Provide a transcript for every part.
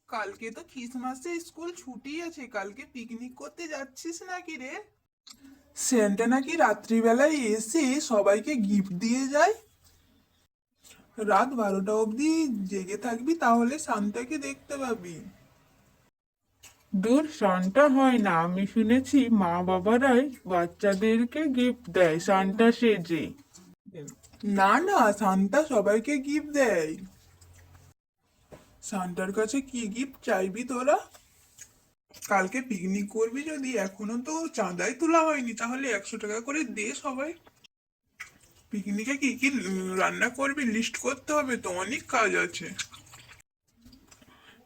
কালকে তো ক্রিসমাসে স্কুল ছুটি আছে, কালকে পিকনিক করতে যাচ্ছিস নাকি রে? সেন্টা নাকি রাত্রিবেলায় এসে সবাইকে গিফট দিয়ে যায়। রাত 12টা অবধি জেগে থাকবি, তাহলে সান্তাকে দেখতে পাবি। দূর, সান্টা হয় না। আমি শুনেছি মা বাবারাই বাচ্চাদেরকে গিফট দেয় সান্টা সেজে। না না, সান্তা সবাইকে গিফট দেয়। সান্তার কাছে কি গিফট চাইবি তোরা? কালকে পিকনিক করবি যদি, এখনো তো চাঁদাই তোলা হয়নি, তাহলে 100 টাকা করে দে সবাই। পিকনিকে কি কি রান্না করবি লিস্ট করতে হবে তো, অনেক কাজ আছে।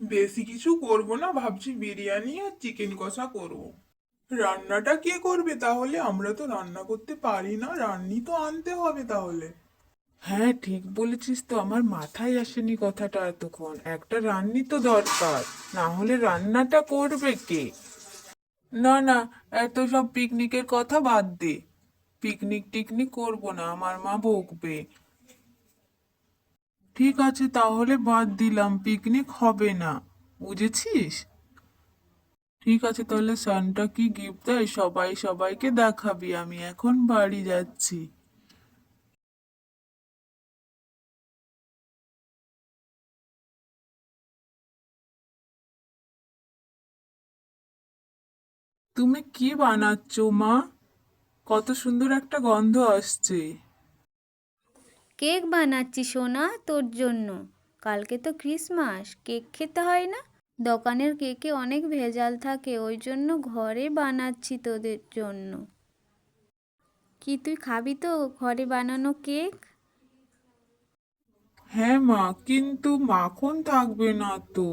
বেশি কিছু করব না, ভাবছি বিরিয়ানি আর চিকেন কষা করব। রান্নাটা কে করবে তাহলে? আমরা তো রান্না করতে পারি না, রান্নি তো আনতে হবে তাহলে। হ্যাঁ, ঠিক বলেছিস তো, আমার মাথায় আসেনি কথাটা এতক্ষণ। একটা রান্নি তো দরকার, না হলে রান্নাটা করবে কে? না না, এত সব পিকনিকের কথা বাদ দে। পিকনিক টিকনিক করবো না, আমার মা বকবে। ঠিক আছে, তাহলে বাদ দিলাম, পিকনিক হবে না, বুঝেছিস? ঠিক আছে, তাহলে সান্টা কি গিফট দেয় সবাই সবাইকে দেখাবি। আমি এখন বাড়ি যাচ্ছি। তুমি কি বানাচ্ছো মা? কত সুন্দর একটা গন্ধ আসছে। কেক বানাচ্ছি সোনা তোর জন্য। কালকে তো ক্রিসমাস, কেক খেতে হয় না? দোকানের কেকে অনেক ভেজাল থাকে, ওই জন্য ঘরে বানাচ্ছি তোদের জন্য। কি তুই খাবি তো ঘরে বানানো কেক? হ্যাঁ মা, কিন্তু মাখন থাকবে না তো।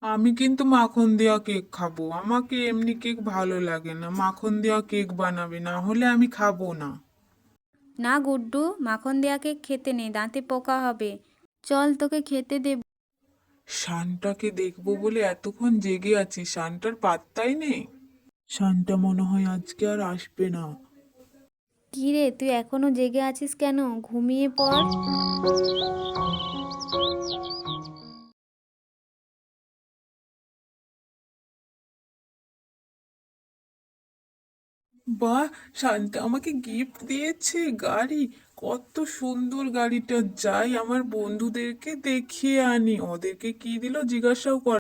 আমি কিন্তু মাখন দেওয়া কেক খাবো, আমাকে এমনি কেক ভালো লাগে না। মাখন দেওয়া কেক বানাবে, না হলে আমি খাবো না। না গুড্ডু, মাখন দেয়া কেক খেতে নেই, দাঁতে পোকা হবে। চল তোকে খেতে দেব। শানটাকে দেখবো বলে এতক্ষণ জেগে আছি, শানটার পাত্তাই নেই। শানটা মনে হয় আজকে আর আসবে না। কি রে, তুই এখনো জেগে আছিস কেন? ঘুমিয়ে পড়। বাহ, শান্তা আমাকে গিফট দিয়েছে গাড়ি। কত সুন্দর গাড়িটা! যাই আমার বন্ধুদেরকে দেখিয়ে আনি, ওদেরকে কি দিল জিজ্ঞাসাও কর।